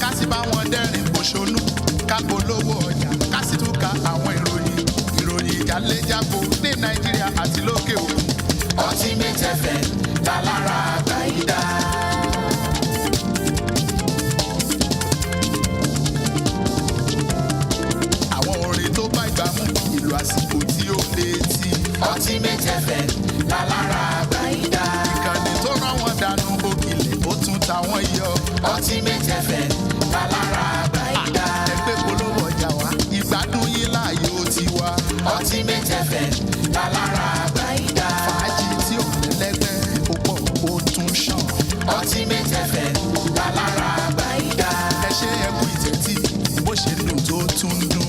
ká sì bá wọn dẹ́rìn pòṣónú ká polówó ọjà ká sì tún ka àwọn ìròyìn ìjàlẹ́jàbọ̀ ní Nàìjíríà àti lókè òkun. Ultimate FM lálára àgbáyídá. Àwọn orin tó bá ìgbà mú ìlú àsìkò tí ó létí. Ultimate FM lálára àgbáyídá. Ìkànnì tó rán wọn dànù òkìlẹ̀ ó tún ta wọ́n yọ. Ultimate FM lálára àgbáyídá. Ẹgbẹ́ polówó ọjà wa ìgbádùn yín láàyè ó ti wá. Ultimate FM lálára àgbáyídá. Fàájì tí ò lẹ́lẹ́gbẹ́ ó pọ̀ ó tún ṣàn. Ultimate FM lálára àgbáyídá. Ẹ ṣe ẹkú ìtẹ́tí bó ṣe dùn tó tún dùn.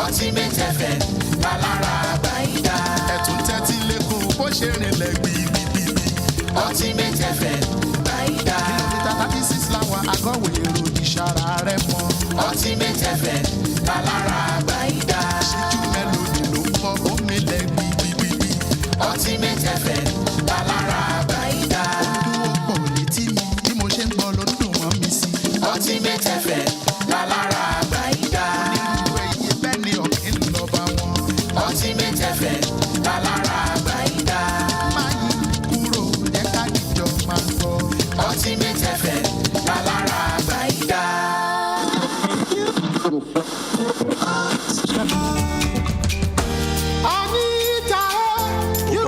Ultimate FM lálára àgbáyídá. Ẹ̀tún tẹ́tí lẹ́kọ̀ọ́ bó ṣe rìnlẹ̀ gbìgbìgbì. Ultimate FM àgbáyídá. Kìlómítà 36 láwa àgọ́wé èrò ìṣàrà rẹ̀ mọ́. Ultimate FM lálára àgbáyídá. Ṣíjú mélòdì ló ń kọ́ omi lẹ̀ gbìgbìgbì. Ultimate FM lálára àgbáyídá. Olúwo pọ̀ létí mi bí mo ṣe ń gbọ́ ló ń dùn wọ́n mi sí. Ultimate FM lálára àgbáyídá. Onírúurú ẹyẹ bẹ́ẹ̀ ni ọ̀kìn lọ bá wọn. Ultimate FM lálára àgbáyídá. Máa yí kúrò jẹ́ ká dìjọ máa gbọ́. Ultimate FM lálára àgbáyídá.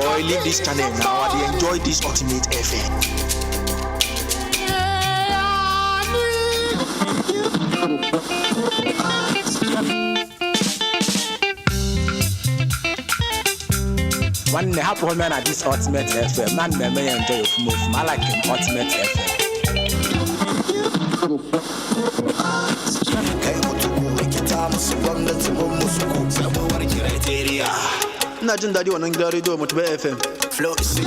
Boy, leave this channel now. I dey enjoy this Ultimate FM. One happy man at this Ultimate FM. Man, may enjoy your film. I like him, Ultimate FM. Ina jin daɗi wannan gidan rediyo Mutubai FM. Flow is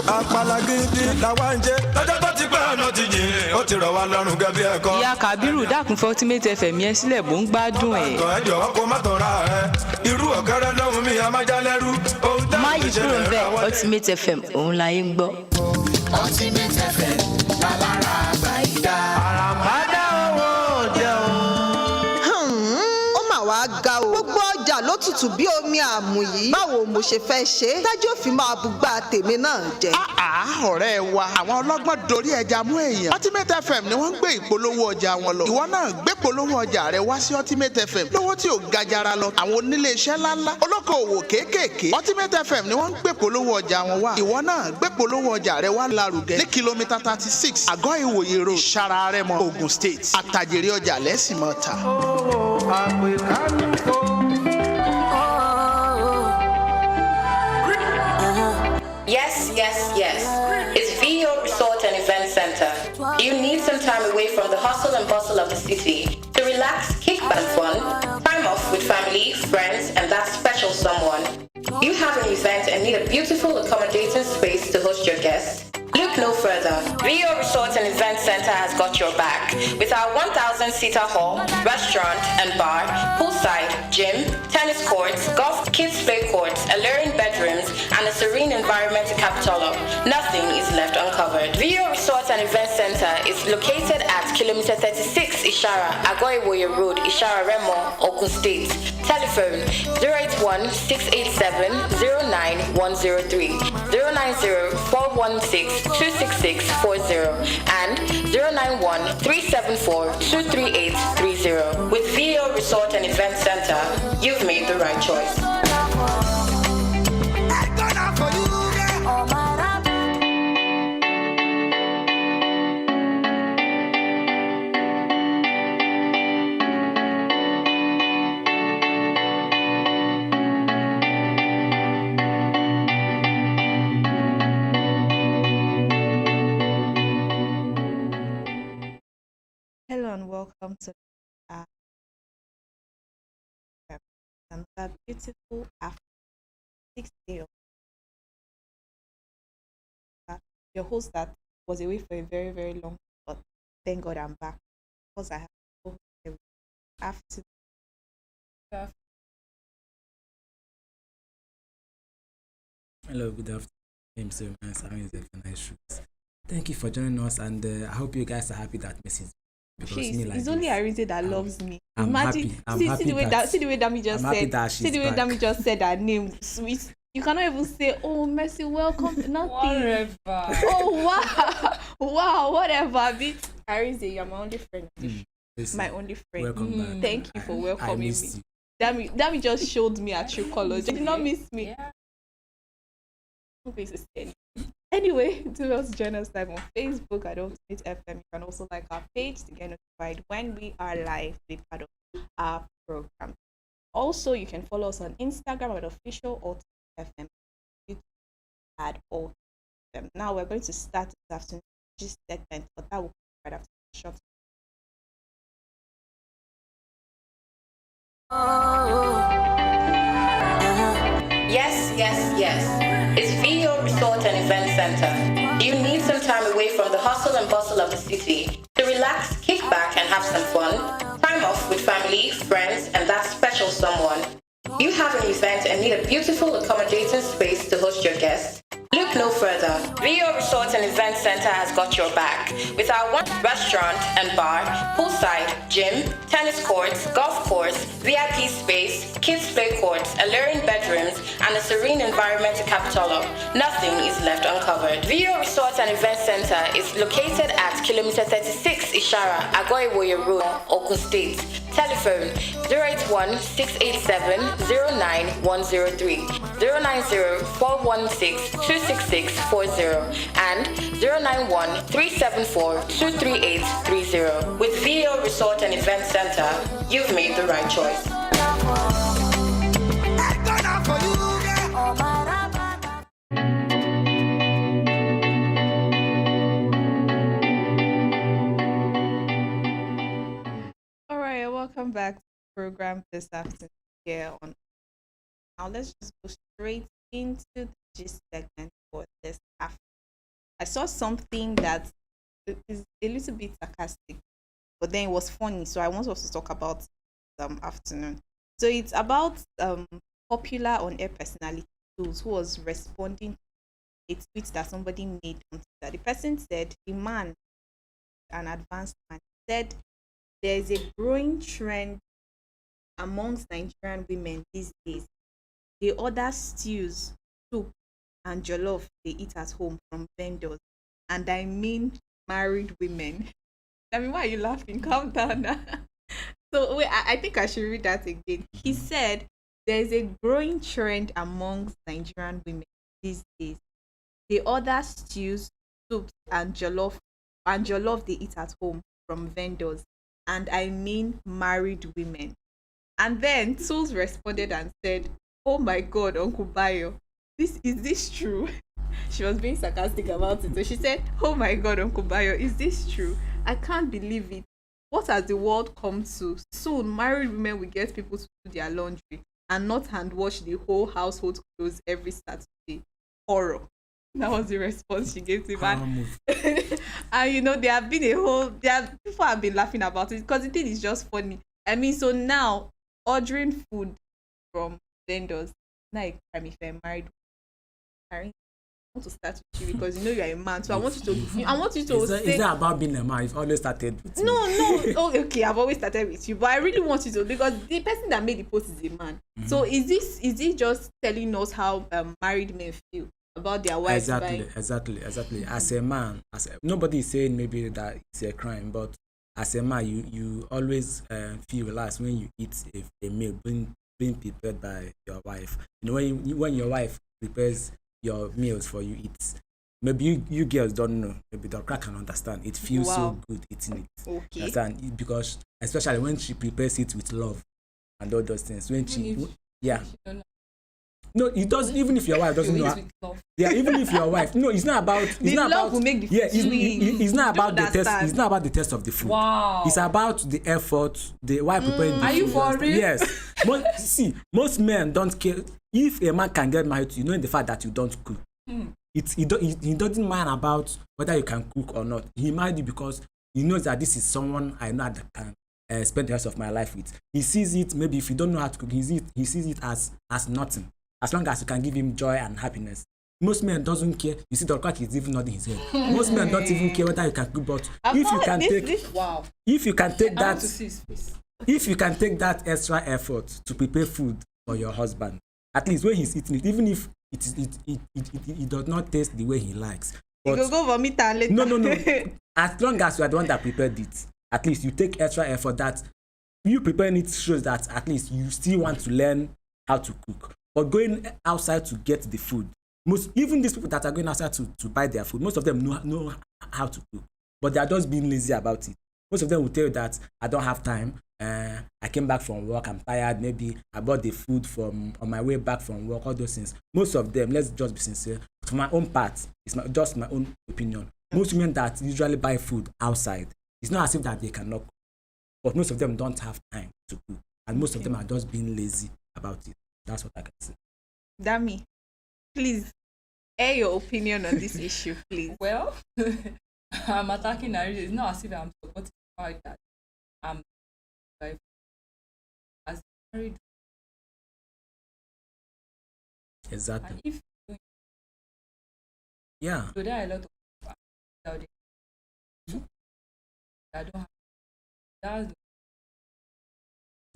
Apalagidi làwa ń jẹ lọ́jọ́ tó ti pẹ́ ọ̀nà ti jìn ó ti rọ̀ wá lọ́rùn gẹ́bí ẹ̀kọ́. Ìyá Kàbírù dákun fún Ultimate FM yẹn sílẹ̀ bó ń gbádùn ẹ̀. Àtọ̀ ẹ̀jọ̀ kó má tọ̀ra ẹ̀ irú ọ̀kẹ́rẹ́ lọ́hùn mi àmájálẹ́rú. Má yí kúrò ń bẹ̀ Ultimate FM òun la yín gbọ́. Ultimate FM lálára àgbáyídá. Àràmádá owó jẹ́ o. Ó mà wá ga o. Gbogbo ọjà ló tutù bí omi àmù yìí. Báwo mo ṣe fẹ́ ṣe? Tájú òfin máa bùgbà tèmi náà jẹ. Ọ̀rẹ́ wa àwọn ọlọ́gbọ́n dorí ẹja mú èèyàn. Ultimate FM ni wọ́n ń gbé ìpolówó ọjà wọn lọ. Ìwọ náà gbé polówó ọjà rẹ wá sí Ultimate FM lówó tí ò ga jara lọ. Àwọn onílé iṣẹ́ ńláńlá olókoòwò kéékèèké. Ultimate FM ni wọ́n ń gbé polówó ọjà wọn wá. Ìwọ náà gbé polówó ọjà rẹ wá lárugẹ ní kìlómítà 36 àgọ́ ìwòye road ìṣàrà rẹ̀ mọ́ Ogun State. Àtàjèrè ọjà lẹ́sìn mọ́ ta. Yes. It's VO Resort and Event Center. You need some time away from the hustle and bustle of the city to relax, kick back fun, time off with family, friends, and that special someone. You have an event and need a beautiful accommodating space to host your guests? Look no further. VO Resort and Event Center has got your back with our 1,000-seater hall, restaurant and bar, poolside, gym, tennis courts, golf, kids play courts, alluring bedrooms, and a serene environment to cap it all up. Nothing is left uncovered. VO Resort and Event Center is located at kilometer 36 Ishara, Agoiwoye Road, Ishara Remo, Ogun State. Telephone 081-687-09103, 090-416-26640, and 091-374-23830. With VO Resort and Event Center, you've made the right choice. Hello and welcome to another beautiful after 6 day of your host that was away for a very, very long time, but thank God I'm back because I have to go after. Hello, good afternoon. I'm so nice. I'm Nice Shoes. Thank you for joining us, and I hope you guys are happy that Messi is. It's only Arinze that loves me. I'm Imagine, happy. see the way Dami just said. See the way Dami just said her name. Sweet. You cannot even say, "Oh, Messi, welcome." Nothing. Whatever. Oh wow, whatever. Arinze, you're my only friend. My only friend. Welcome back. Thank you for welcoming me. You. Dami just showed me a true color. You did not miss me. Yeah. Anyway, do also join us live on Facebook at Ultimate FM. You can also like our page to get notified when we are live, be part of our program. Also, you can follow us on Instagram at official Ultimate FM. YouTube at Ultimate FM. Now we're going to start this afternoon segment, but that will be right after the short. Yes. It's VO Resort and Event Center. You need some time away from the hustle and bustle of the city to relax, kick back, and have some fun. Time off with family, friends, and that special someone. You have an event and need a beautiful, accommodating space to host your guests? Look no further. VO Resort and Event Center has got your back. With our one restaurant and bar, poolside, gym, tennis courts, golf course, VIP space, kids play courts, alluring bedrooms, and a serene environment to cap it all up. Nothing is left uncovered. VO Resort and Event Center is located at kilometer 36 Ishara, Agoiwoye Road, Ogun State. Telephone 081 687 09103, 090 416 26640, and 091 374 23830. With VO Resort and Event Center, you've made the right choice. All right, welcome back to the program this afternoon here on. Now let's just go straight into the gist segment for this afternoon. I saw something that is a little bit sarcastic, but then it was funny, so I want us to talk about afternoon. So it's about popular on-air personality tools who was responding to a tweet that somebody made on Twitter. The person said, a man, an advanced man, said there is a growing trend amongst Nigerian women these days. They order stews, soup, and jollof they eat at home from vendors. And I mean married women. I mean, why are you laughing? Calm down now. So wait, I think I should read that again. He said there is a growing trend amongst Nigerian women these days. They order stews, soups, and jollof they eat at home from vendors. And I mean married women. And then Tools responded and said, "Oh my God, Uncle Bayo, is this true?" She was being sarcastic about it. So she said, "Oh my God, Uncle Bayo, is this true? I can't believe it. What has the world come to? Soon, married women will get people to do their laundry and not hand wash the whole household clothes every Saturday. Horror." That was the response she gave to him. And you know, people have been laughing about it because the thing is just funny. I mean, so now ordering food from vendors, like if I'm married, I want to start with you because you know you're a man, so I want you to say. Is that about being a man? You've always started with me. No. Oh, okay, I've always started with you, but I really want you to, because the person that made the post is a man. Mm-hmm. So is it just telling us how married men feel about their wives? Exactly. As a man, nobody is saying maybe that it's a crime, but as a man, you always feel relaxed when you eat a meal being prepared by your wife. You know, when your wife prepares your meals for you, it's maybe you girls don't know, maybe the crack can understand. It feels so good eating it. Okay. Understand? Because especially when she prepares it with love and all those things. No, it does. Even if your wife doesn't know. Yeah, even if your wife. No, it's not about. It's not love about. Will make the food sweet. It's not about the taste. It's not about the taste of the food. Wow. It's about the effort. The why preparing. The are food. You for real? Yes. Most men don't care if a man can get married to you, knowing the fact that you don't cook. He doesn't mind about whether you can cook or not. He married you because he knows that this is someone I know that can spend the rest of my life with. He sees it. Maybe if you don't know how to cook, he sees it as nothing. As long as you can give him joy and happiness, Most men doesn't care. You see, the crack is even nodding his head. Most men don't even care whether you can cook, but if you can take that extra effort to prepare food for your husband, at least when he's eating it, even if it does not taste the way he likes. But you go vomit and later. No. As long as you are the one that prepared it, at least you take extra effort. That you preparing it shows that at least you still want to learn how to cook. But going outside to get the food, even these people that are going outside to buy their food, most of them know how to cook, but they are just being lazy about it. Most of them will tell you that I don't have time. I came back from work, I'm tired. Maybe I bought the food on my way back from work. All those things. Most of them, let's just be sincere. For my own part, it's just my own opinion. Most women that usually buy food outside, it's not as if that they cannot cook, but most of them don't have time to cook, and most of them are just being lazy about it. That's what I can say. Dami, please air your opinion on this issue, please. Well, I'm attacking Narita. It's not as if I'm supporting the fact that I'm as married. Exactly. And if yeah. so, there are a lot of people out there that don't have that's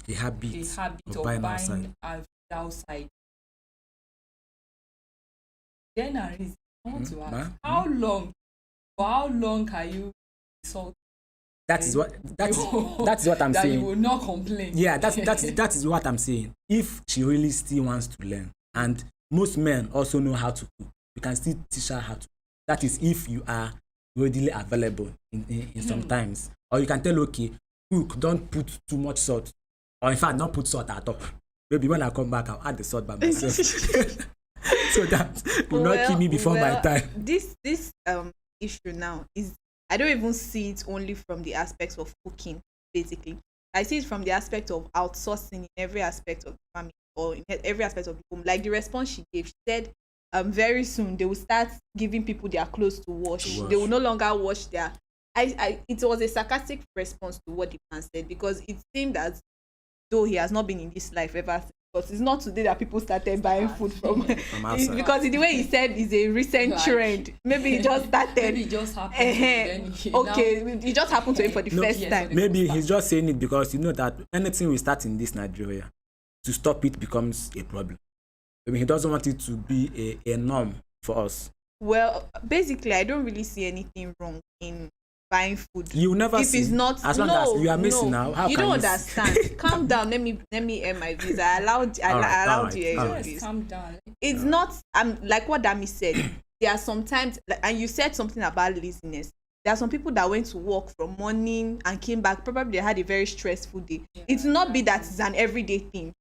the habit of buying buying outside. Then I want to ask, how long can you insult? That is what I'm saying. That you will not complain. Yeah, that is what I'm saying. If she really still wants to learn, and most men also know how to cook, you can still teach her how to. That is if you are readily available in sometimes, or you can tell, okay, cook, don't put too much salt, or in fact, don't put salt at all. Maybe when I come back, I'll add the salt by myself, so that will not kill me before my time. This issue now is, I don't even see it only from the aspects of cooking, basically. I see it from the aspect of outsourcing in every aspect of the family, or in every aspect of the home. Like the response she gave, she said, very soon they will start giving people their clothes to wash. They will no longer wash their. It was a sarcastic response to what the man said, because it seemed as though he has not been in this life ever since. But it's not today that people started buying food from outside. Because the way he said is a recent trend. Maybe it just started. Maybe it just happened. It just happened to him for the first time. Maybe he's just saying it because you know that anything we start in this Nigeria, to stop it becomes a problem. I mean, he doesn't want it to be a norm for us. Well, basically, I don't really see anything wrong in buying food. You never if see. It's not, as long as you are missing now. How you can don't you understand. Calm down. Let me end my visa. I allowed you. Calm down. It's not. Like what Dami said. There are sometimes, and you said something about laziness. There are some people that went to work from morning and came back. Probably they had a very stressful day. Yeah. It's not be that it's an everyday thing.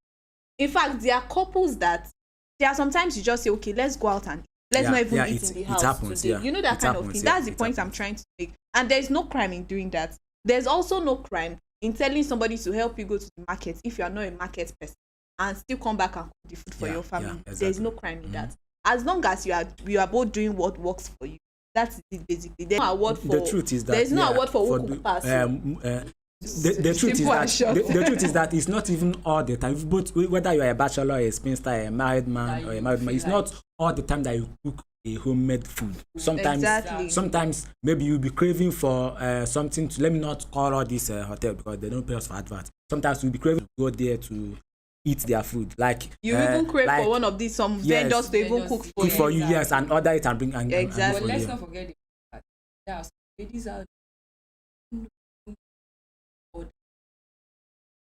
In fact, there are couples that there are sometimes you just say, okay, let's go out and let's not even eat in the house happens, today. You know that kind of thing. That's the point I'm trying to make. And there's no crime in doing that. There's also no crime in telling somebody to help you go to the market if you are not a market person and still come back and cook the food for your family. Exactly. There's no crime in that. As long as you are both doing what works for you. That's it basically. There's no award for. The truth is that there's no award for who cook pass. The truth is that it's not even all the time. Both whether you are a bachelor, a spinster, a married man, or a married man, it's not all the time that you cook a homemade food. Sometimes maybe you'll be craving for something to, let me not call all this hotel because they don't pay us for advert. Sometimes you'll be craving to go there to eat their food. Like you even crave for one of these vendors to even cook for you, yes, and order it and bring and exactly. But let's not forget that there are ladies out.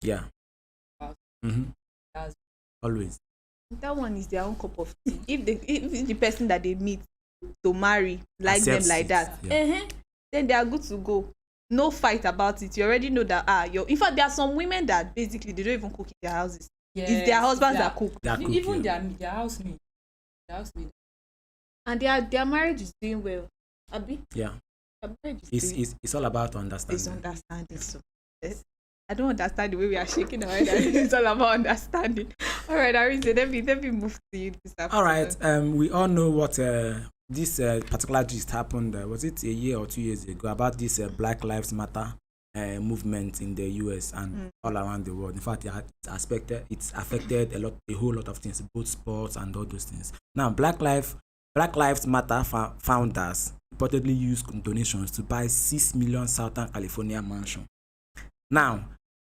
Yeah. Always. That one is their own cup of tea. If the person that they meet to marry like them like that, then they are good to go. No fight about it. You already know that in fact there are some women that basically they don't even cook in their houses. Yes, it's their husbands that cook. Even their housemaid. And their marriage is doing well. Abi? Yeah. It's all about understanding. It's understanding. So I don't understand the way we are shaking our head. It's all about understanding. All right, Arinze, let me move to you this afternoon. All right. We all know what this particular gist happened. Was it a year or 2 years ago about this Black Lives Matter movement in the US and all around the world? In fact, it's affected a whole lot of things, both sports and all those things. Now, Black Lives Black Lives Matter founders reportedly used donations to buy 6 million Southern California mansion. Now,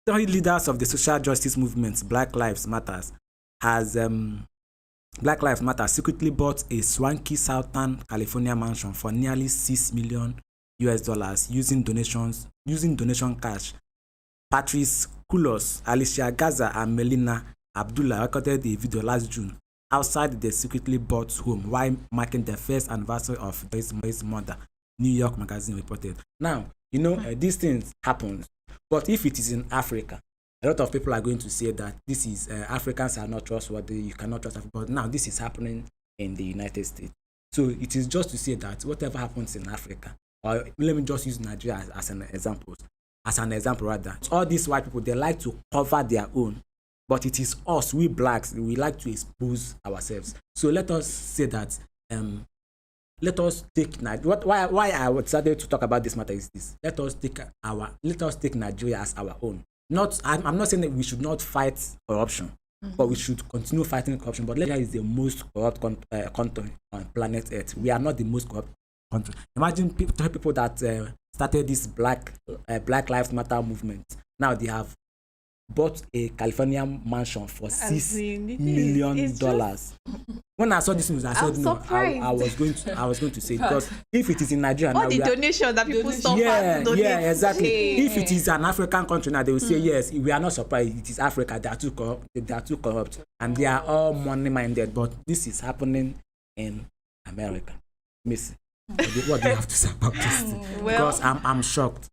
three leaders of the social justice movement Black Lives Matter secretly bought a swanky Southern California mansion for nearly $6 million using donation cash. Patrice Kulos, Alicia Gaza, and Melina Abdullah recorded a video last June outside the secretly bought home while marking the first anniversary of his mother, New York Magazine reported. Now, these things happen, but if it is in Africa, a lot of people are going to say that this is Africans are not trustworthy, you cannot trust Africa. But now this is happening in the United States. So it is just to say that whatever happens in Africa, or let me just use Nigeria as an example rather. All these white people, they like to cover their own. But it is us, we blacks, we like to expose ourselves. So let us say that, let us take why I decided to talk about this matter is this. Let us take Nigeria as our own. I'm not saying that we should not fight corruption, but we should continue fighting corruption. But Nigeria is the most corrupt country on planet Earth. We are not the most corrupt country. Imagine people that started this Black Lives Matter movement. Now they have bought a California mansion for $6 million. When I saw this news, I said no. I was going to say, because if it is in Nigeria, all the donations that people suffer, exactly. If it is an African country now, they will say yes. We are not surprised. It is Africa. They are too corrupt, and they are all money minded. But this is happening in America. Miss, what do you have to say about this? Because I'm shocked.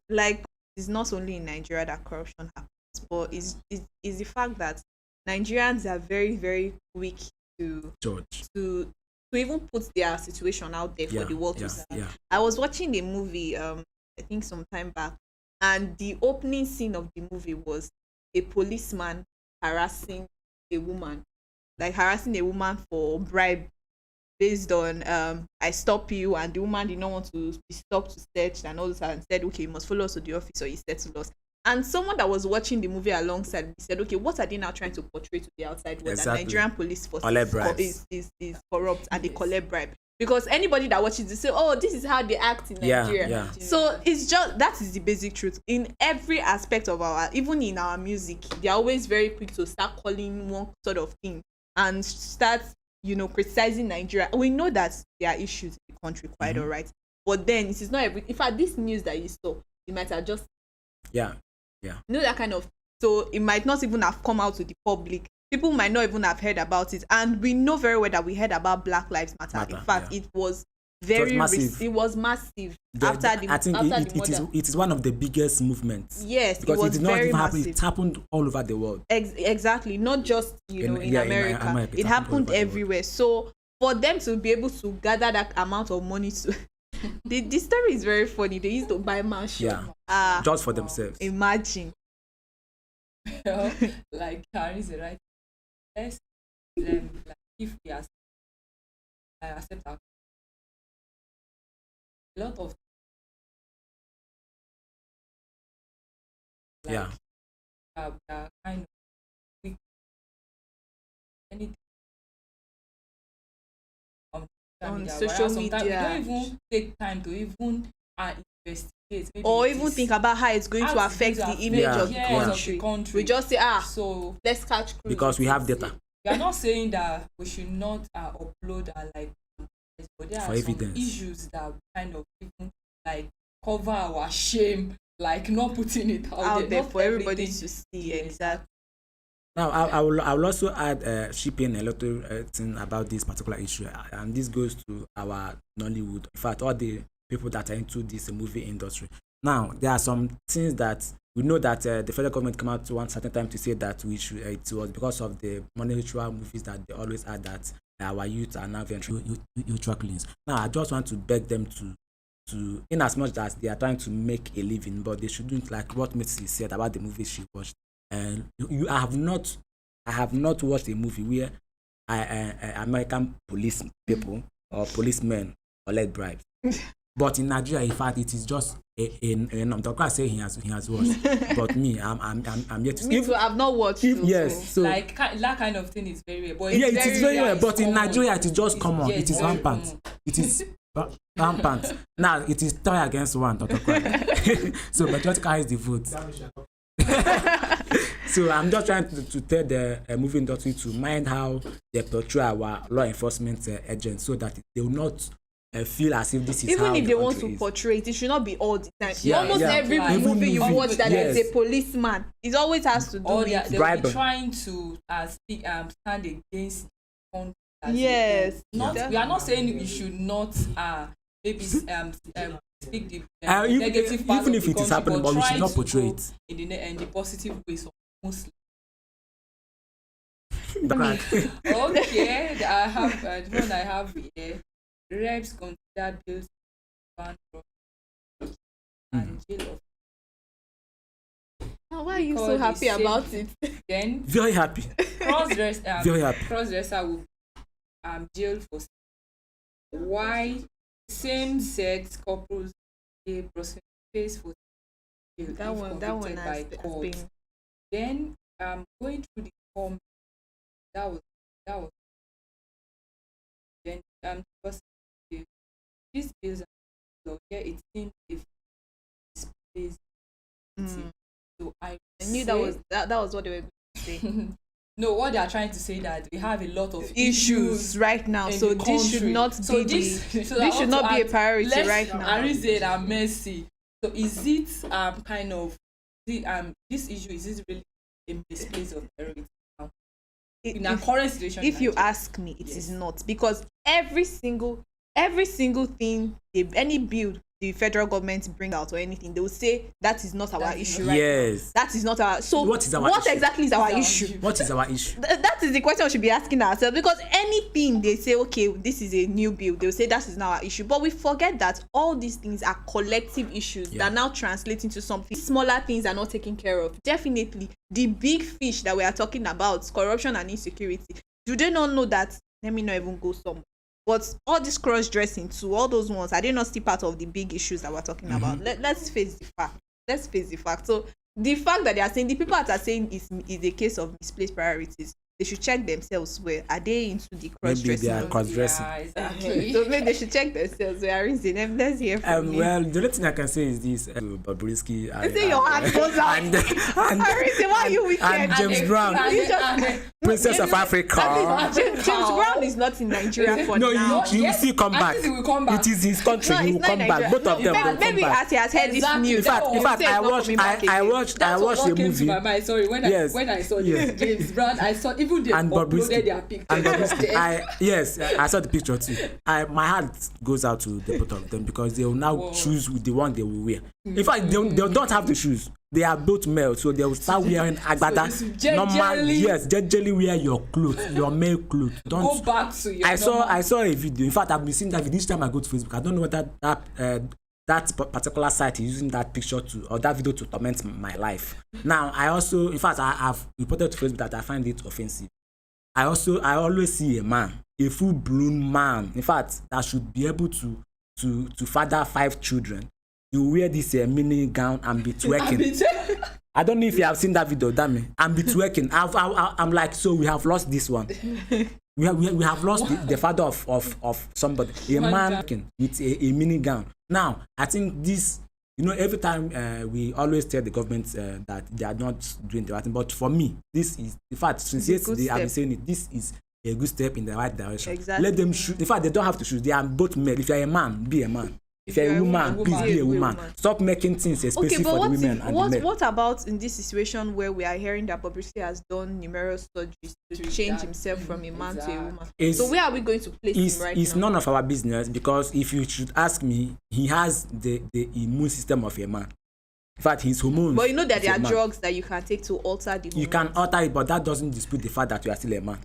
Like, it's not only in Nigeria that corruption happens, but is the fact that Nigerians are very, very quick to even put their situation out there for the world to see. Yeah. I was watching a movie, I think some time back, and the opening scene of the movie was a policeman harassing a woman for bribe, based on I stop you, and the woman did not want to be stopped to search and all this, and said, okay, you must follow us to the office or you settle us. And someone that was watching the movie alongside me said, okay, what are they now trying to portray to the outside world? Exactly. That Nigerian police force is corrupt and they collect bribe. Because anybody that watches this say, oh, this is how they act in Nigeria. Yeah. So it's just, that is the basic truth. In every aspect of even in our music, they're always very quick to start calling one sort of thing and start criticizing Nigeria. We know that there are issues in the country, quite all right. But then it is not every. In fact, this news that you saw, it might have just that kind of. So it might not even have come out to the public. People might not even have heard about it, and we know very well that we heard about Black Lives Matter. In fact, it was massive. It was massive. It is one of the biggest movements. Yes, because it was did not very even happen. massive. It happened all over the world. Exactly, not just in America. It happened everywhere. So for them to be able to gather that amount of money to the story is very funny. They used to buy mansion just for themselves. Imagine. Like Karen is right. Let's like if we accept our a lot of we are kind of weak. Anything on social media. We don't even take time to even investigate, or even think about how it's going to affect the image of the country. We just say, so let's catch cruise. Because we have data. We are not saying that we should not upload but there are some issues that kind of even like cover our shame, like not putting it out there for everybody to see. Exactly. Now, I will also add shipping a little thing about this particular issue, and this goes to our Nollywood. In fact, all the people that are into this movie industry. Now, there are some things that we know that the federal government came out to one certain time to say that we should. It was because of the money ritual movies that they always had that our youth are now venturing ritual killings. Now, I just want to beg them to, in as much as they are trying to make a living, but they shouldn't, like what Mitzi said about the movies she watched. And I have not watched a movie where American police people or policemen collect bribes. But in Nigeria, in fact, it is just a Dr. say he has watched, but me, I'm yet to. Me too, I've not watched. Yes, so like that kind of thing is very rare. But yeah, it is very rare. But in common. Nigeria, it is just common. Yes, It is very rampant. common. It is rampant. Now it is 3 against 1, Dr. So majority carries the vote. So I'm just trying to tell the movie industry to mind how they portray our law enforcement agents, so that they will not feel as if this is even how if the they want country to is. portray it, it should not be all the time. Yeah, Almost yeah. every Like, movie you movie, watch that yes. there's a policeman, it always has to do Or with they will bribery. be trying to stand against the country as a yes. whole. Yeah. We are not saying we should not maybe speak the If- negative part even of if the it is country, happening, but we try should not to portray go it. in the positive ways mostly. Right. Okay, I have the one I have here. Reps consider bills ban drugs and jail of Why are you because so they happy say- about it? then Very happy. Very happy. cross-dresser will jailed for why same-sex couples dey face for jail That if one convicted has by court. been. Then going through the form that was then because these bills are here it seems if it's placed so I knew that was what they were going to say. no, what they are trying to say that we have a lot of Issues right now, in so the this should country. not So be this this should not be a priority right now. Arized and Mercy. So is it kind of this issue, is it really a misplace of priority now? In our current situation, If in you Nigeria? ask me, it is not, because every single thing, any bill the federal government bring out or anything, they will say that is not our issue right Yes. now. That is not our. So What is our issue? exactly is our issue? What is our issue? That is the question we should be asking ourselves, because anything they say, okay, this is a new bill, they'll say that is not our issue, but we forget that all these things are collective issues that now translate into something. Smaller things are not taken care of. Definitely the big fish that we are talking about, corruption and insecurity, do they not know that? Let me not even go somewhere. But all this cross-dressing too, all those ones, are they not still part of the big issues that we're talking about? Let's face the fact. So the fact that they are saying, the people that are saying is a case of misplaced priorities, they should check themselves. Where are they into the cross-dressing? Maybe they are cross-dressing. Yeah, exactly. So maybe they should check themselves. Where are them? Let's hear from you. Well, the only thing I can say is this: Bobrisky. You say your heart goes out. and Arinze, why are you wicked? and James Brown, Princess of Africa. James Brown is not in Nigeria for No, now. you will still come back. I think he will come back. It is his country. No, He will it's not come back. Nigeria. Both of them will come Maybe back. as he has heard this Exactly. news. In fact, he will say it's I not watched coming back again. a Came movie. to my mind. Sorry, when Yes. I saw Yes. James Brown, I saw even they And uploaded Bobrisky. their picture. And Bobrisky. I saw the picture too. My heart goes out to the both of them, because they will now choose the one they will wear. In fact, they don't have the shoes. They are both male, so they will start wearing agbada. Normal, yes, jejely wear your clothes, your male clothes. Don't Go back to your I saw a video. In fact, I've been seeing that video each time I go to Facebook. I don't know whether that particular site is using that picture or that video to torment my life. Now, I also, in fact, I've reported to Facebook that I find it offensive. I always see a man, a full-blown man, in fact, that should be able to father 5 children. You wear this mini gown and be twerking. I don't know if you have seen that video, damn me. And be twerking. I'm like, so we have lost this one. We have lost the father of somebody. A man with a mini gown. Now, I think this, every time we always tell the government that they are not doing the right thing. But for me, this is, in fact, since yesterday I've been saying it, this is a good step in the right direction. Exactly. Let them shoot. In fact, they don't have to shoot. They are both male. If you're a man, be a man. If you're a woman, please be a woman. Stop making things expensive for the women and the men. What about in this situation where we are hearing that Bobrisky has done numerous surgeries to change himself from a man to a woman? So where are we going to place him right now? It's none of our business, because if you should ask me, he has the immune system of a man. In fact, his hormones. But you know that there are drugs that you can take to alter the hormones. You can alter it, but that doesn't dispute the fact that you are still a man.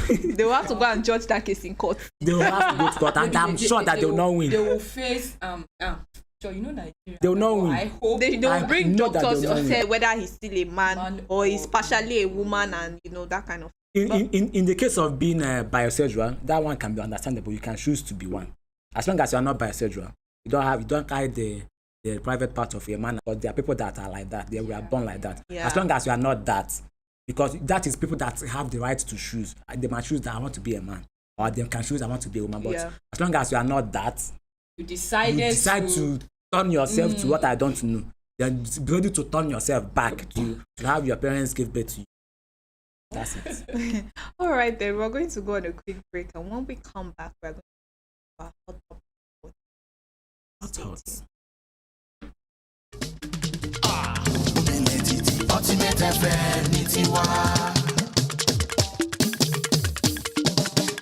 They will have to go and judge that case in court. They will have to go to court, and I'm sure that they will not win. They will face sure, Nigeria. They will not win. I hope they will bring doctors to say whether he's still a man or he's partially a woman, and that kind of. In the case of being bisexual, that one can be understandable. You can choose to be one, as long as you are not bisexual. You don't carry the private part of a man. But there are people that are like that. They were born like that. Yeah. As long as you are not that, because that is people that have the right to choose. They might choose that I want to be a man, or they can choose I want to be a woman. But as long as you are not that, you decide to turn yourself to what I don't know. Then be ready to turn yourself back to have your parents give birth to you. That's it. All right, then we're going to go on a quick break, and when we come back, we're going to talk about hot topic. Ultimate FM ní tiwa.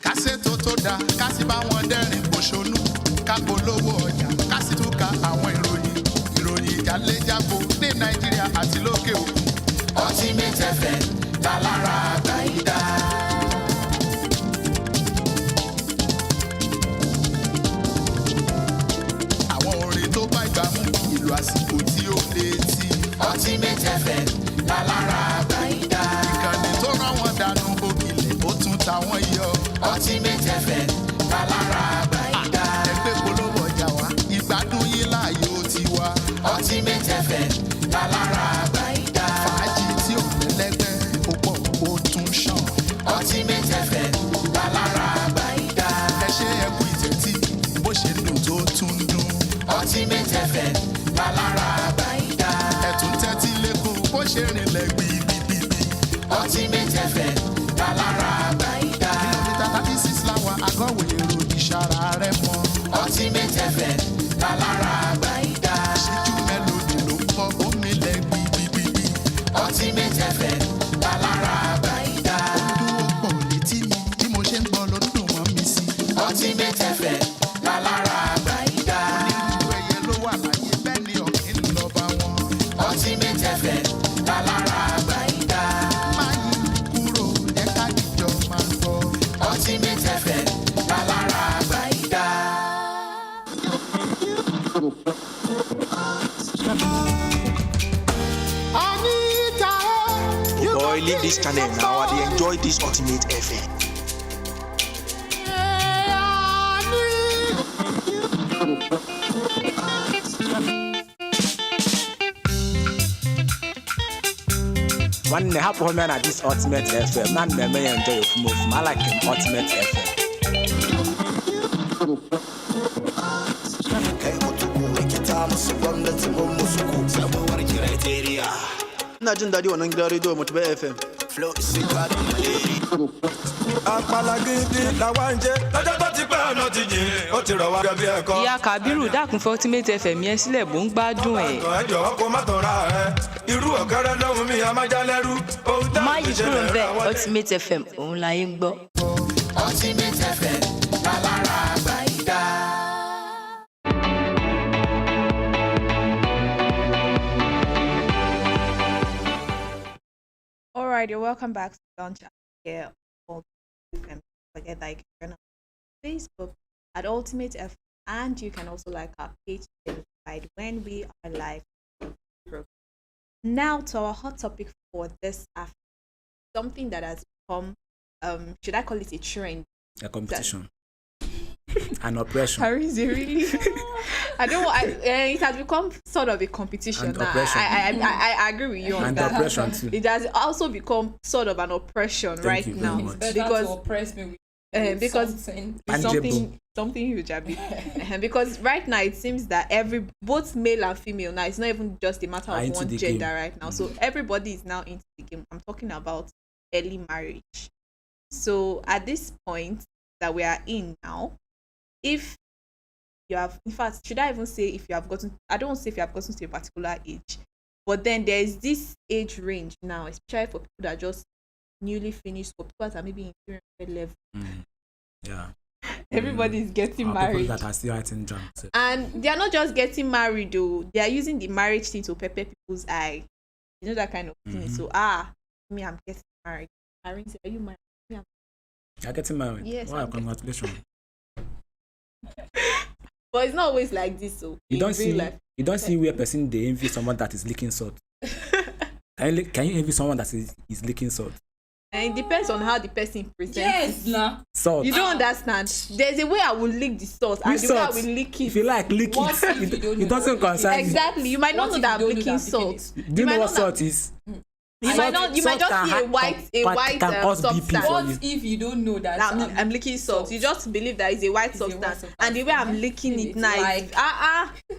Kásẹ̀ tó dáa, kásì bá wọn dẹ́rìn pòṣónú, ká polówó ọjà, kásì tún ka àwọn ìròyìn ìjàlẹ́jàbò ní Nàìjíríà àti lókè òkun. Ultimate FM lálára àgbáyídá. Àwọn orin tó bá ìgbà mú, ìlú àsìkò tí ó lè ti. Ultimate FM lálára àgbáyídá. Ìkànnì tó rán wọn dànù òkìlẹ̀ ó tún ta wọ́n yọ. Ultimate FM lálára àgbáyídá. Ẹgbẹ́ polówó ọjà wa, ìgbádùn yín láàyò tiwa. Ultimate FM lálára àgbáyídá. Fàájì tí ò lẹ́lẹ́gbẹ́ ó pọ̀ ó tún ṣàn. Ultimate FM lálára àgbáyídá. Ẹ ṣe ẹkú ìtẹ́tí bó ṣe dùn tó tún dùn. Ultimate FM lálára àgbáyídá. Ẹ̀tún tẹ́tí lẹ́kọ̀ọ́ bó ṣe rìnlẹ̀ gbìgbìgbì. Ultimate FM lálára àgbáyídá. Kìlómítà 36 láwa àgọ́wò èrò ìṣàrà rẹ̀ mọ́. Ultimate FM lálára àgbáyídá. Ṣíjú mélòdì ló ń bọ́ omi lẹ̀ gbìgbìgbì. Ultimate FM lálára àgbáyídá. Olúwo pọ̀ létí mi bí mo ṣe ń gbọ́ ló dùn mọ́ mi sí. Ultimate FM lálára àgbáyídá. Onírúurú ẹyẹ ló wà láyé bẹ́ẹ̀ ni ọ̀kìn lọ bá wọn. Ultimate FM lálára àgbáyídá. Máa yí kúrò jẹ́ ká dìjọ máa gbọ́. Ultimate FM lálára àgbáyídá. Boy, leave this channel now. They enjoy this Ultimate FM. One and a half woman at this Ultimate FM. Man, may enjoy your film. I like him, Ultimate FM. Ina jin daɗi wannan gidan rediyo Mutubai FM. Apalagidi làwa ń jẹ lọ́jọ́ tó ti pẹ́ ọ̀nà ti jìn ó ti rọ̀ wá gẹ́gẹ́ bí ẹ̀kọ́. Ìyá Kàbírù dákun fún Ultimate FM yẹn sílẹ̀ bó ń gbádùn ẹ̀. Ẹ jọ̀wọ́ kó má tọ̀ra ẹ̀ irú ọ̀kẹ́rẹ́ lọ́hùn mi àmájálẹ́rú. má yí kúrò bẹ́ẹ̀ Ultimate FM òun láyé ń gbọ́. Ultimate FM lálára àgbáyídá. All right, you're welcome back to Launch here on FM. Forget that you can join us on Facebook at Ultimate FM, and you can also like our page to be notified when we are live on the program. Now to our hot topic for this afternoon, something that has become, should I call it a trend? A competition. An oppression. How is it really? I don't. It has become sort of a competition. And oppression. I agree with you on And that. oppression too. It has also become sort of an oppression Thank you very now much. Better because to oppress me with because something. it's Tangible. something huge, Abi. Because right now it seems that both male and female now, it's not even just a matter Are of into one the gender game. right now. So everybody is now into the game. I'm talking about early marriage. So at this point that we are in now, if you have, in fact, should I even say if you have gotten, I don't want to say if you have gotten to a particular age, but then there is this age range now, especially for people that just newly finished, for people that are maybe in 300 level. Yeah. Everybody is getting Or married. people that are still writing jumps. And they are not just getting married though, they are using the marriage thing to pepper people's eye. You know, that kind of thing. So me, I'm getting married. Irene said, are you married? Me, I'm... You're getting married? Yes, Wow, I'm getting- congratulations. But it's not always like this. So You in don't real see life. you don't see where person they envy someone that is licking salt. Can you envy someone that is licking salt? And it depends on how the person presents. Yes, nah. Salt. You don't understand. There's a way I will lick the salt and Which the way I salt? will lick it. If you like, lick What if you it. don't It know doesn't what concern you. Exactly. You might not What know if that you I'm don't know licking that I'm licking salt. Do you know might what not salt is? You might not. You might Salt just see a white can cause BP substance. for What you. if you don't know that I'm licking salt. You just believe that it's a white It's a white substance, substance. and the way I'm licking it It's now, like-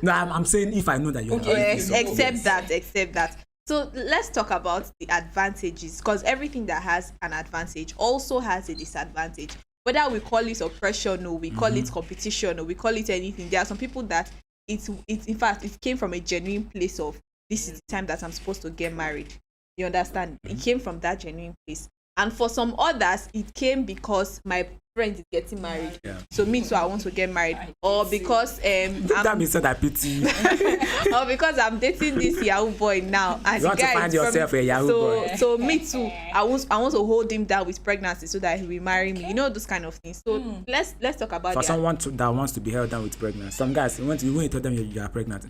No, I'm saying if I know that you're Okay, not yes, licking salt. except that. So let's talk about the advantages, because everything that has an advantage also has a disadvantage. Whether we call it oppression or we call it competition or we call it anything, there are some people that it's in fact it came from a genuine place of this is the time that I'm supposed to get married. You understand? It came from that genuine place. And for some others, it came because my friend is getting married. Yeah. So me too, I want to get married. Or because That means that I pity. or because I'm dating this Yahoo boy now, and You want the to guy find is from- yourself a Yahoo boy. So me too. I want to hold him down with pregnancy so that he will marry me. You know, those kind of things. So let's talk about For that. someone that wants to be held down with pregnancy, some guys when you tell them you are pregnant,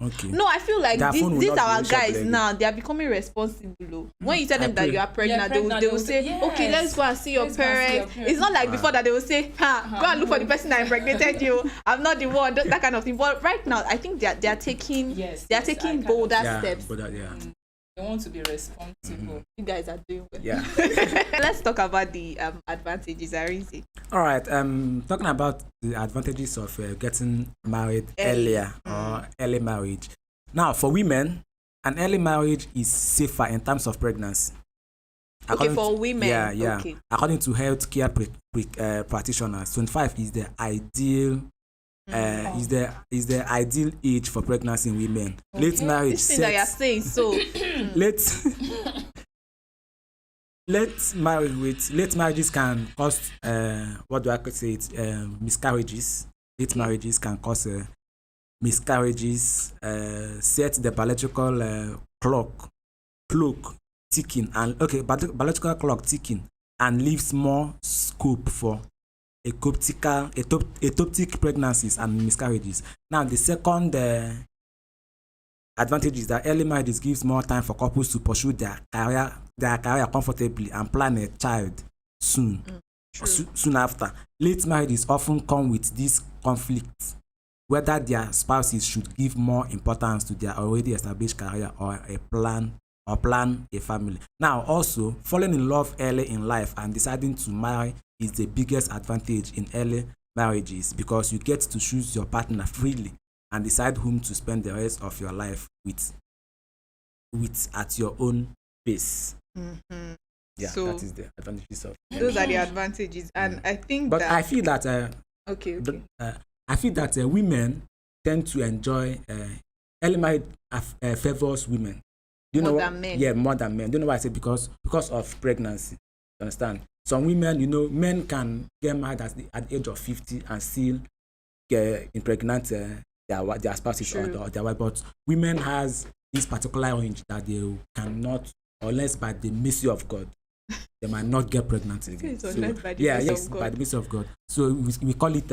okay. No, I feel like Their phone will these not be our short guys leg. now, they are becoming responsible. When you tell them I that pray. you are pregnant, they will say, yes. okay, let's go and see your Let's go and see your parents. parents. It's not like before that they will say, go and look for the person that impregnated you. I'm not the one. That kind of thing. But right now, I think they are taking Yes, they are yes, taking I kind of- bolder Yeah, steps. but yeah. They want to be responsible. You guys are doing well. Yeah. Let's talk about the advantages, Arinze. All right. Talking about the advantages of getting married earlier or early marriage. Now, for women, an early marriage is safer in terms of pregnancy. For women. Yeah. Okay. According to healthcare practitioners, 25 is the ideal. Is the ideal age for pregnancy in women. Late marriage This thing that you're saying, so late marriages can cause what do I could say it miscarriages. Late marriages can cause miscarriages, set the biological clock ticking biological clock ticking, and leaves more scope for ectopic pregnancies and miscarriages. Now, the second advantage is that early marriage gives more time for couples to pursue their career comfortably and plan a child soon after. Late marriages often come with this conflict, whether their spouses should give more importance to their already established career or plan a family. Now, also, falling in love early in life and deciding to marry is the biggest advantage in early marriages, because you get to choose your partner freely and decide whom to spend the rest of your life with at your own pace. Yeah, So, that is the advantages of. those are the advantages, and I think But that I feel that okay. I feel that women tend to enjoy early marriage favors women. Do you know More what? than men. Yeah, more than men. Do you know why I say because of pregnancy? You understand? Some women, men can get married at the age of 50 and still impregnate their spouses or their wife. But women has this particular range that they cannot, unless by the mercy of God, they might not get pregnant again. It's unless by the mercy of God. By the mercy of God. So we call it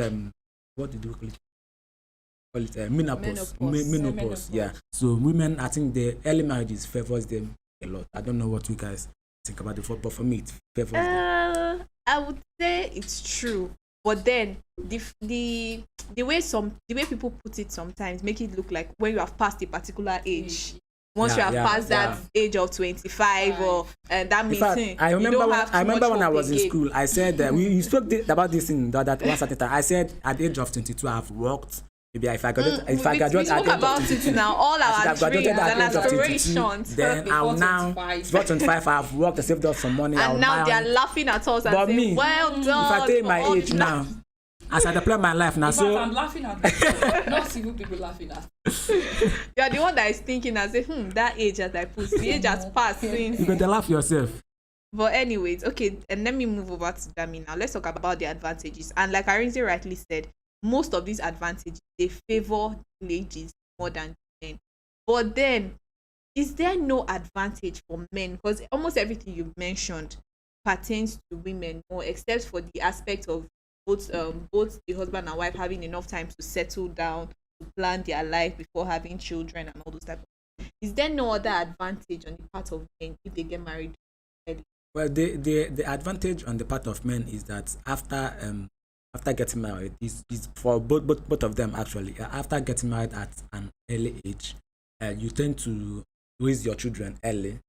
what did we call it? Menopause. Menopause. Yeah. So women, I think the early marriages favors them a lot. I don't know what you guys think about it, but for me, it favors them. I would say it's true, but then the way people put it sometimes make it look like when you have passed a particular age. Once you have passed that age of 25, or that means I remember when I was in school, I said that we spoke about this in that one certain time. I said at the age of 22, I have worked. Maybe if I graduate we at the age spoke of about 22, it now. All our dreams and aspirations. then I'm now 25. I've worked and saved up some money. And now they are laughing at us and saying, "Well done." If I tell my age now, as I plan my life now, so I'm laughing at myself, not single people laughing at me. You are the one that is thinking and say, that age that I put, the age has passed since. you better laugh yourself. But anyways, okay, and let me move over to Dami now. Let's talk about the advantages. And like Arinze rightly said, most of these advantages, they favor ladies more than men. But then, is there no advantage for men? Because almost everything you mentioned pertains to women more, except for the aspect of both the husband and wife having enough time to settle down, to plan their life before having children and all those type of things. Is there no other advantage on the part of men if they get married early? Well, the advantage on the part of men is that after getting married, is for both of them actually. After getting married at an early age, you tend to raise your children early.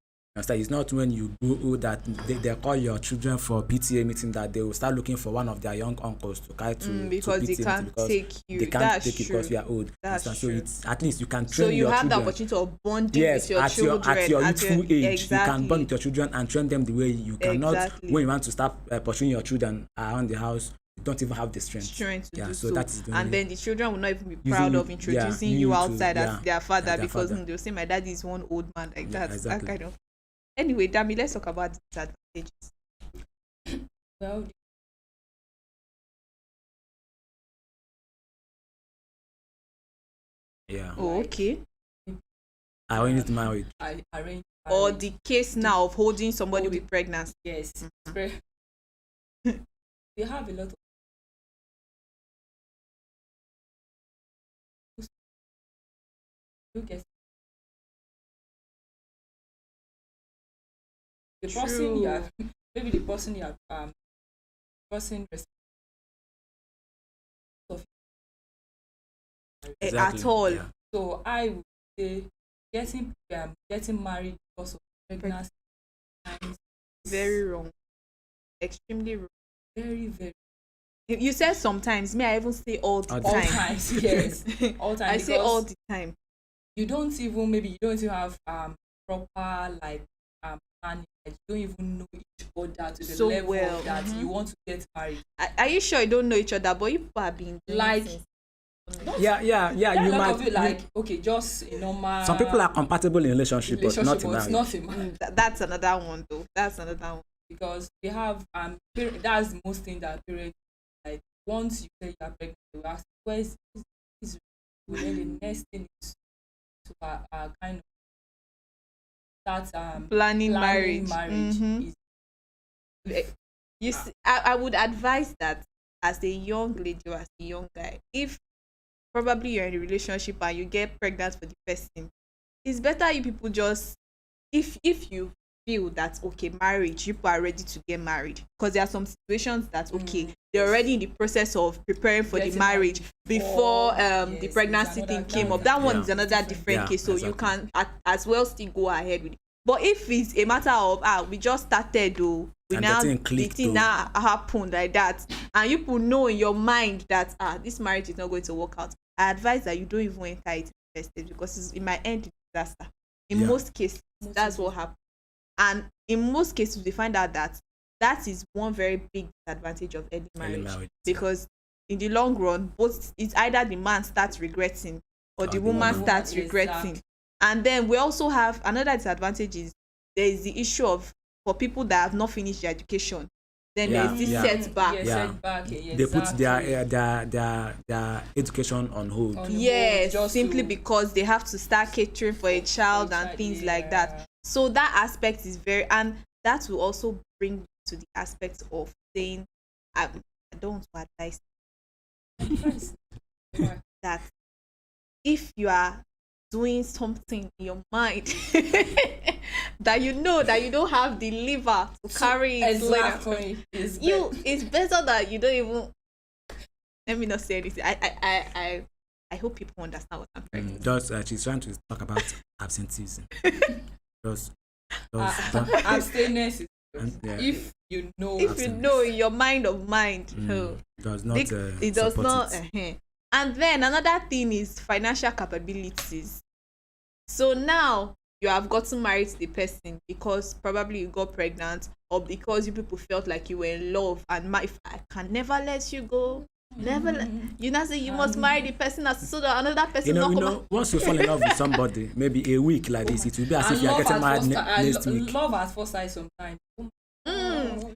So it's not when you grow old that they call your children for PTA meeting that they will start looking for one of their young uncles to carry to because to they PTA can't because take you. they can't That's take you because true. you are old. That's So true. it's at least you can train So you your have the children. opportunity of bonding Yes, with your at children your youthful age, exactly. you can bond with your children and train them the way you cannot. Exactly. When you want to start pursuing your children around the house, you don't even have the strength. To do so. That is the and only, then the children will not even be proud of introducing you outside as their father because they'll say my dad is one old man like that. Exactly. That kind of. Anyway, Dami, let's talk about disadvantages. Well, yeah. Oh, okay. Arranged marriage. I arrange. Or the case now of holding somebody with pregnancy. Yes. They have a lot of. You get the person you are, maybe the person you are person At all. Yeah. So I would say getting married because of pregnancy is Very wrong. Extremely wrong. very, very You said sometimes. Me, I even say all the All time. all times, yes. All time. I say all the time. You don't even have proper like planning. Like, you don't even know each other to the So level well, that you want to get married. Are you sure you don't know each other? But you people have been doing Like since- Yeah. There are You a lot might. of it like okay, just a normal. Some people are compatible in relationship, but not in marriage. not in marriage. That's another one though. That's another one. Because they have that's the most thing that parents like. Once you say you are pregnant, they will ask where is then the next thing is to kind of start Planning marriage. is You see, I would advise that as a young lady or as a young guy, if probably you're in a relationship and you get pregnant for the person, it's better you people just if you feel that okay, marriage, you people are ready to get married, because there are some situations that okay, they're already in the process of preparing for the Getting marriage before the yes, pregnancy it's thing another came thing. up. That one Yeah. is another different Yeah, case, so you exactly. can as well still go ahead with it. But if it's a matter of we just started though, we And now the thing the clicked, thing though. now happened like that, and you people know in your mind that this marriage is not going to work out, I advise that you don't even enter it in the first stage, because it might end in disaster. In Yeah. most cases, that's what happens. And in most cases, we find out that that is one very big disadvantage of early marriage, because in the long run, both it's either the man starts regretting or the woman starts regretting. And then we also have another disadvantage is there is the issue of for people that have not finished their education, then there's this setback. setback. They put their education on hold. Yes, just simply to- because they have to start catering for a child and things like that. So that aspect is very, and that will also bring you to the aspect of saying, I don't want to advise that if you are doing something in your mind that you know that you don't have the liver to carry it later, Exactly. it's better that you don't even. Let me not say anything. I hope people understand what I'm trying to say. Just she's trying to talk about absenteeism. Just abstinence is yeah. if you know If you know in your mind of mind, does not it does support not. it. And then another thing is financial capabilities. So now you have gotten married to the person because probably you got pregnant, or because you people felt like you were in love, and if I can never let you go, you now say you must marry the person so that another person You not come know, once you fall in love with somebody, maybe a week like this, it will be as if you are getting married next week. Love at first sight sometimes.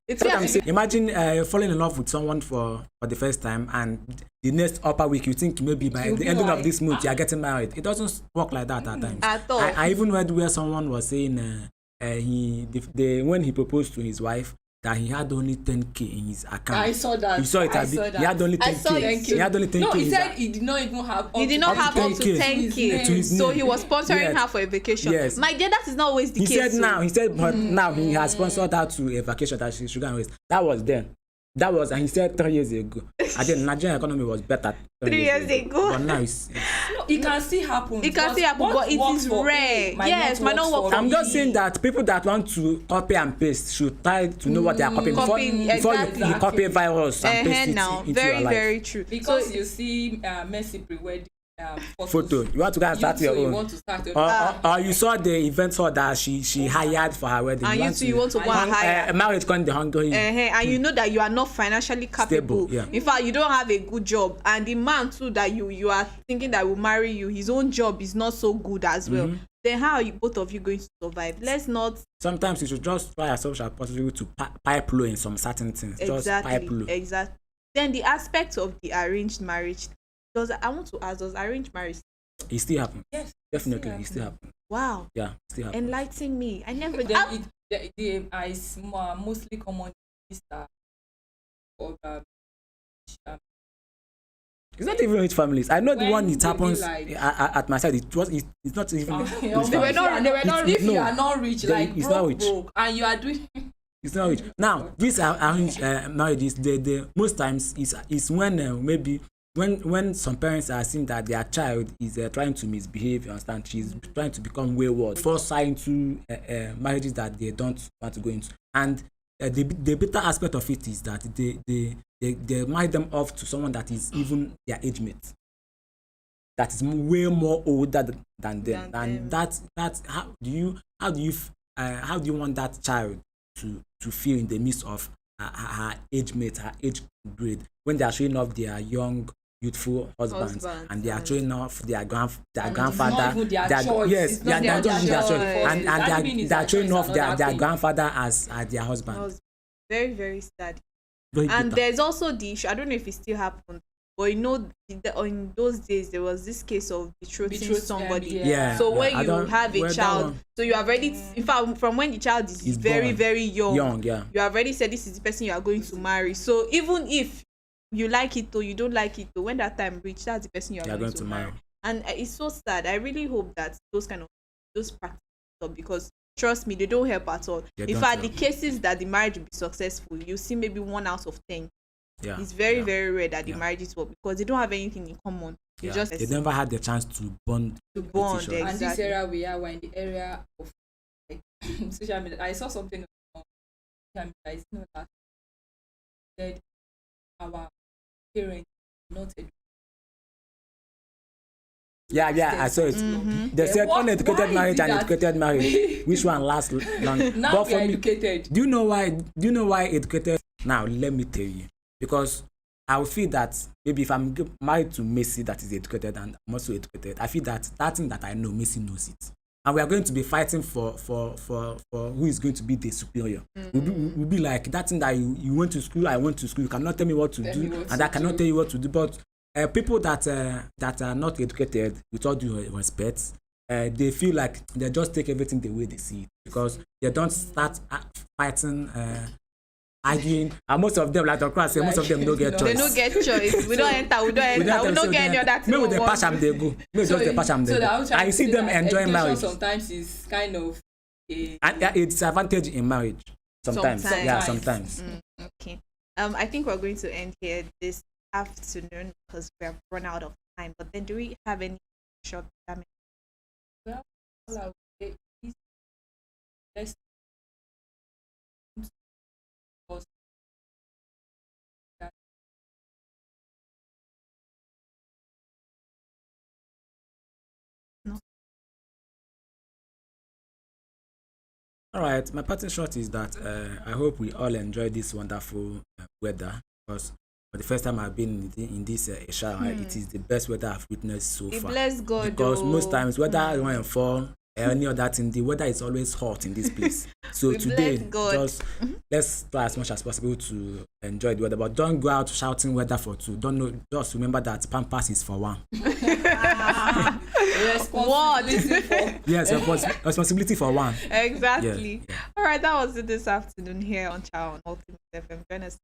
It's That's what I'm saying. Imagine falling in love with someone for the first time, and the next upper week you think maybe by You'll the be ending like, of this month you are getting married. It doesn't work like that at times. At all. I even read where someone was saying when he proposed to his wife that he had only 10K in his account. I saw that. You saw it, Abi? He had only 10K. He had only 10K. No, he in said his he did not even have. He did not have up to 10K. to his So name. he was sponsoring Yes. her for a vacation. Yes. My dear, that is not always the He case. said now. He said, but now he has sponsored her to a vacation that she should go and waste. That was then. That was, and he said 3 years ago. I think Nigerian economy was better 3 years ago. But now it's No, it can still happen. It can still happen, but it is rare. Yes, might not work for I'm just saying that people that want to copy and paste should try to know what they are copying before exactly. you copy virus and paste it now. into Very, your life. very true. Because you see Messi pre-wedding Photo. You want to go and start your You own. want to start your Or you saw the event hall that she hired for her wedding. And you want to go and hire. Marriage con the Hungary. And you know that you are not financially capable. Stable, yeah. In fact, you don't have a good job, and the man too that you are thinking that will marry you, his own job is not so good as well. Then how are you both of you going to survive? Let's not. Sometimes you should just try as much as possible to pipe low in some certain things. Just pipe low. Exactly. Then the aspect of the arranged marriage. I want to ask, does arranged marriage? It still happens. Yes, Definitely, it still happens. Wow. Yeah, it still happens. Enlighten me. I never. It's mostly common is that of It's not even rich families. I know the When one it they happens like- at my side. It's not even. rich they families. were not. If no, you are not rich, they- like it's not rich. broke, and you are doing. It's not rich. Now, these arranged marriages, the most times is when maybe when some parents are seeing that their child is trying to misbehave, you understand, she's trying to become wayward, force her into marriages that they don't want to go into. And the better aspect of it is that they marry them off to someone that is even their age mate, that is way more older than them. And that's how do you want that child to feel in the midst of her age mate, her age grade, when they are showing off their young youthful husbands and they are showing off their grandfather, they are showing off their grandfather as their husband. Very, very sad. Very And bitter. there's also the issue. I don't know if it still happens, but in those days there was this case of betrothing somebody. Yeah. So when I you don't- have a well, that child, one- so you have already, in fact, from when the child is He's very, born. very young, Yeah. you have already said this is the person you are going to marry. So even if you like it or you don't like it, or when that time reach, that's the person you are going to marry. And it's so sad. I really hope that those practices stop, because trust me, they don't help at all. They In don't fact, help. the cases that the marriage will be successful, you see maybe 1 out of 10. Yeah. It's very, Yeah. very rare that the Yeah. marriages work, because they don't have anything in common. They Yeah. just They never had the chance to bond. with bond, each other. exactly. And this era we're in the area of like social media. I saw something on social media. It's not that said our parents not educated. Yeah, I saw it. They said uneducated marriage and educated marriage. Which one lasts long? Now But we for are me, educated. do you know why educated? Now let me tell you, because I will feel that maybe if I'm married to Messi that is educated and I'm also educated, I feel that thing that I know, Messi knows it, and we are going to be fighting for who is going to be the superior. We'll be like that thing that you went to school, I went to school. You cannot tell me what to do, and I cannot tell you what to do. But people that are not educated, with all due respect, they feel like they just take everything the way they see it, because they don't start fighting, arguing. And most of them, like Dr. say, most of them don't get choice. They don't get choice. We don't enter. We don't get any other thing. Maybe the patch am they go. Maybe just the patch am they go. I see them enjoying marriage. Sometimes is kind of and it's advantage in marriage. Sometimes. Yeah, sometimes. Okay. I think we're going to end here this afternoon because we have run out of time. But then, do we have any short damage? well, all I would say is let's us that All right, my parting shot is that I hope we all enjoy this wonderful weather, because for the first time I've been in this shower, it is the best weather I've witnessed so far. Bless God. Because most times, whether rain and fall, any other thing, the weather is always hot in this place. So We today, bless God. just let's try as much as possible to enjoy the weather, but don't go out shouting weather for two. Don't know. Just remember that Pampers is for one. responsibility for Yes, responsibility for one. Exactly. Yeah. All right, that was it this afternoon here on Chow on Ultimate FM. Join us